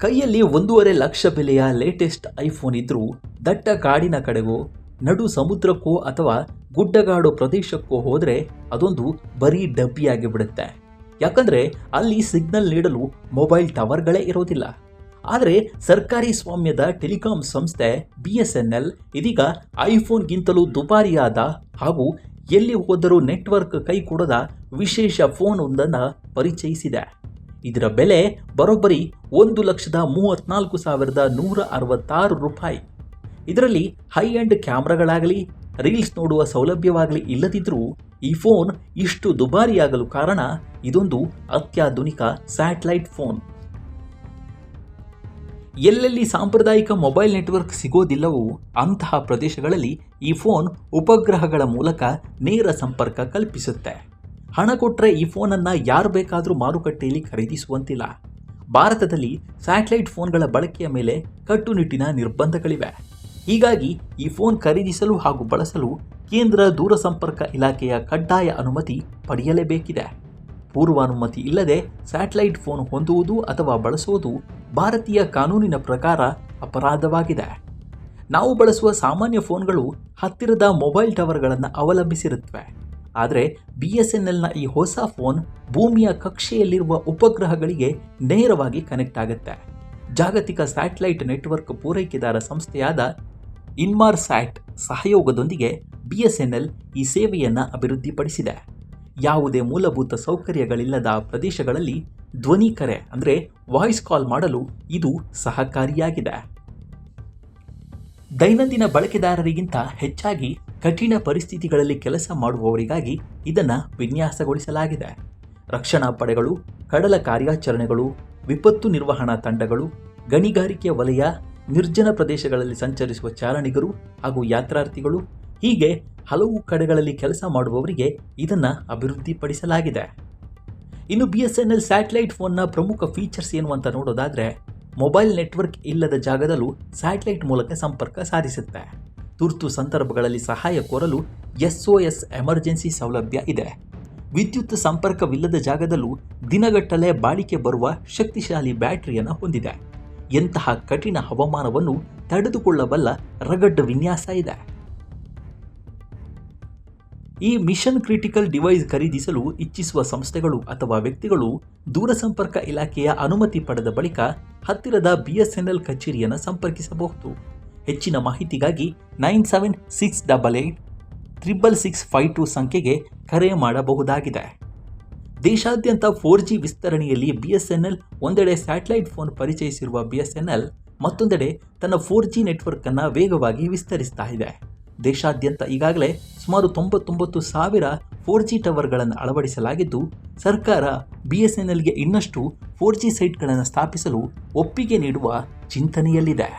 ಕೈಯಲ್ಲಿ 1.5 ಲಕ್ಷ ಬೆಲೆಯ latest iPhone ಇದ್ರೂ ದಟ್ಟ ಕಾಡಿನ ಕಡೆಗೋ ನಡು ಸಮುದ್ರಕ್ಕೋ ಅಥವಾ ಗುಡ್ಡಗಾಡು ಪ್ರದೇಶಕ್ಕೋ ಹೋದರೆ ಅದೊಂದು ಬರೀ ಡಬ್ಬಿಯಾಗಿ ಬಿಡುತ್ತೆ. ಯಾಕಂದರೆ ಅಲ್ಲಿ ಸಿಗ್ನಲ್ ನೀಡಲು ಮೊಬೈಲ್ ಟವರ್ಗಳೇ ಇರೋದಿಲ್ಲ. ಆದರೆ ಸರ್ಕಾರಿ ಸ್ವಾಮ್ಯದ ಟೆಲಿಕಾಂ ಸಂಸ್ಥೆ BSNL ಇದೀಗ ಐಫೋನ್ಗಿಂತಲೂ ದುಬಾರಿಯಾದ ಹಾಗೂ ಎಲ್ಲಿ ಹೋದರೂ ನೆಟ್ವರ್ಕ್ ಕೈ ಕೊಡದ ವಿಶೇಷ ಫೋನ್ ಒಂದನ್ನು ಪರಿಚಯಿಸಿದೆ. ಇದರ ಬೆಲೆ ಬರೋಬ್ಬರಿ 1,34,166 ರೂಪಾಯಿ. ಇದರಲ್ಲಿ ಹೈ ಎಂಡ್ ಕ್ಯಾಮ್ರಾಗಳಾಗಲಿ ರೀಲ್ಸ್ ನೋಡುವ ಸೌಲಭ್ಯವಾಗಲಿ ಇಲ್ಲದಿದ್ದರೂ ಈ ಫೋನ್ ಇಷ್ಟು ದುಬಾರಿಯಾಗಲು ಕಾರಣ ಇದೊಂದು ಅತ್ಯಾಧುನಿಕ ಸ್ಯಾಟಲೈಟ್ ಫೋನ್. ಎಲ್ಲೆಲ್ಲಿ ಸಾಂಪ್ರದಾಯಿಕ ಮೊಬೈಲ್ ನೆಟ್ವರ್ಕ್ ಸಿಗೋದಿಲ್ಲವೋ ಅಂತಹ ಪ್ರದೇಶಗಳಲ್ಲಿ ಈ ಫೋನ್ ಉಪಗ್ರಹಗಳ ಮೂಲಕ ನೇರ ಸಂಪರ್ಕ ಕಲ್ಪಿಸುತ್ತೆ. ಹಣ ಕೊಟ್ಟರೆ ಈ ಫೋನನ್ನು ಯಾರು ಬೇಕಾದರೂ ಮಾರುಕಟ್ಟೆಯಲ್ಲಿ ಖರೀದಿಸುವಂತಿಲ್ಲ. ಭಾರತದಲ್ಲಿ ಸ್ಯಾಟಲೈಟ್ ಫೋನ್ಗಳ ಬಳಕೆಯ ಮೇಲೆ ಕಟ್ಟುನಿಟ್ಟಿನ ನಿರ್ಬಂಧಗಳಿವೆ. ಹೀಗಾಗಿ ಈ ಫೋನ್ ಖರೀದಿಸಲು ಹಾಗೂ ಬಳಸಲು ಕೇಂದ್ರ ದೂರಸಂಪರ್ಕ ಇಲಾಖೆಯ ಕಡ್ಡಾಯ ಅನುಮತಿ ಪಡೆಯಲೇಬೇಕಿದೆ. ಪೂರ್ವಾನುಮತಿ ಇಲ್ಲದೆ ಸ್ಯಾಟಲೈಟ್ ಫೋನ್ ಹೊಂದುವುದು ಅಥವಾ ಬಳಸುವುದು ಭಾರತೀಯ ಕಾನೂನಿನ ಪ್ರಕಾರ ಅಪರಾಧವಾಗಿದೆ. ನಾವು ಬಳಸುವ ಸಾಮಾನ್ಯ ಫೋನ್ಗಳು ಹತ್ತಿರದ ಮೊಬೈಲ್ ಟವರ್ಗಳನ್ನು ಅವಲಂಬಿಸಿರುತ್ತವೆ. ಆದರೆ BSNLನ ಈ ಹೊಸ ಫೋನ್ ಭೂಮಿಯ ಕಕ್ಷೆಯಲ್ಲಿರುವ ಉಪಗ್ರಹಗಳಿಗೆ ನೇರವಾಗಿ ಕನೆಕ್ಟ್ ಆಗುತ್ತೆ. ಜಾಗತಿಕ ಸ್ಯಾಟಲೈಟ್ ನೆಟ್ವರ್ಕ್ ಪೂರೈಕೆದಾರ ಸಂಸ್ಥೆಯಾದ ಇನ್ಮಾರ್ಸ್ಯಾಟ್ ಸಹಯೋಗದೊಂದಿಗೆ BSNL ಈ ಸೇವೆಯನ್ನು ಅಭಿವೃದ್ಧಿಪಡಿಸಿದೆ. ಯಾವುದೇ ಮೂಲಭೂತ ಸೌಕರ್ಯಗಳಿಲ್ಲದ ಪ್ರದೇಶಗಳಲ್ಲಿ ಧ್ವನಿ ಕರೆ ಅಂದರೆ ವಾಯ್ಸ್ ಕಾಲ್ ಮಾಡಲು ಇದು ಸಹಕಾರಿಯಾಗಿದೆ. ದೈನಂದಿನ ಬಳಕೆದಾರರಿಗಿಂತ ಹೆಚ್ಚಾಗಿ ಕಠಿಣ ಪರಿಸ್ಥಿತಿಗಳಲ್ಲಿ ಕೆಲಸ ಮಾಡುವವರಿಗಾಗಿ ಇದನ್ನು ವಿನ್ಯಾಸಗೊಳಿಸಲಾಗಿದೆ. ರಕ್ಷಣಾ ಪಡೆಗಳು, ಕಡಲ ಕಾರ್ಯಾಚರಣೆಗಳು, ವಿಪತ್ತು ನಿರ್ವಹಣಾ ತಂಡಗಳು, ಗಣಿಗಾರಿಕೆ ವಲಯ, ನಿರ್ಜನ ಪ್ರದೇಶಗಳಲ್ಲಿ ಸಂಚರಿಸುವ ಚಾರಣಿಗರು ಹಾಗೂ ಯಾತ್ರಾರ್ಥಿಗಳು ಹೀಗೆ ಹಲವು ಕಡೆಗಳಲ್ಲಿ ಕೆಲಸ ಮಾಡುವವರಿಗೆ ಇದನ್ನು ಅಭಿವೃದ್ಧಿಪಡಿಸಲಾಗಿದೆ. ಇನ್ನು BSNL ಸ್ಯಾಟಲೈಟ್ ಫೋನ್ನ ಪ್ರಮುಖ ಫೀಚರ್ಸ್ ಏನು ಅಂತ ನೋಡೋದಾದರೆ, ಮೊಬೈಲ್ ನೆಟ್ವರ್ಕ್ ಇಲ್ಲದ ಜಾಗದಲ್ಲೂ ಸ್ಯಾಟಲೈಟ್ ಮೂಲಕ ಸಂಪರ್ಕ ಸಾಧಿಸುತ್ತೆ. ತುರ್ತು ಸಂದರ್ಭಗಳಲ್ಲಿ ಸಹಾಯ ಕೋರಲು SOS ಎಮರ್ಜೆನ್ಸಿ ಸೌಲಭ್ಯ ಇದೆ. ವಿದ್ಯುತ್ ಸಂಪರ್ಕವಿಲ್ಲದ ಜಾಗದಲ್ಲೂ ದಿನಗಟ್ಟಲೆ ಬಾಳಿಕೆ ಬರುವ ಶಕ್ತಿಶಾಲಿ ಬ್ಯಾಟರಿಯನ್ನು ಹೊಂದಿದೆ. ಎಂತಹ ಕಠಿಣ ಹವಾಮಾನವನ್ನು ತಡೆದುಕೊಳ್ಳಬಲ್ಲ ರಗಡ್ ವಿನ್ಯಾಸ ಇದೆ. ಈ ಮಿಷನ್ ಕ್ರಿಟಿಕಲ್ ಡಿವೈಸ್ ಖರೀದಿಸಲು ಇಚ್ಛಿಸುವ ಸಂಸ್ಥೆಗಳು ಅಥವಾ ವ್ಯಕ್ತಿಗಳು ದೂರಸಂಪರ್ಕ ಇಲಾಖೆಯ ಅನುಮತಿ ಪಡೆದ ಬಳಿಕ ಹತ್ತಿರದ BSNL ಕಚೇರಿಯನ್ನು ಸಂಪರ್ಕಿಸಬಹುದು. ಹೆಚ್ಚಿನ ಮಾಹಿತಿಗಾಗಿ 9768886652 ಸಂಖ್ಯೆಗೆ ಕರೆ ಮಾಡಬಹುದಾಗಿದೆ. ದೇಶಾದ್ಯಂತ 4G ವಿಸ್ತರಣೆಯಲ್ಲಿ BSNL ಒಂದೆಡೆ ಸ್ಯಾಟಲೈಟ್ ಫೋನ್ ಪರಿಚಯಿಸಿರುವ BSNL ಮತ್ತೊಂದೆಡೆ ತನ್ನ 4G ನೆಟ್ವರ್ಕ್ ಅನ್ನು ವೇಗವಾಗಿ ವಿಸ್ತರಿಸ್ತಾ ಇದೆ. ದೇಶಾದ್ಯಂತ ಈಗಾಗಲೇ ಸುಮಾರು 99,000 4G ಟವರ್ಗಳನ್ನು ಅಳವಡಿಸಲಾಗಿದ್ದು, ಸರ್ಕಾರ BSNLಗೆ ಇನ್ನಷ್ಟು 4G ಸೈಟ್ಗಳನ್ನು ಸ್ಥಾಪಿಸಲು ಒಪ್ಪಿಗೆ ನೀಡುವ ಚಿಂತನೆಯಲ್ಲಿದೆ.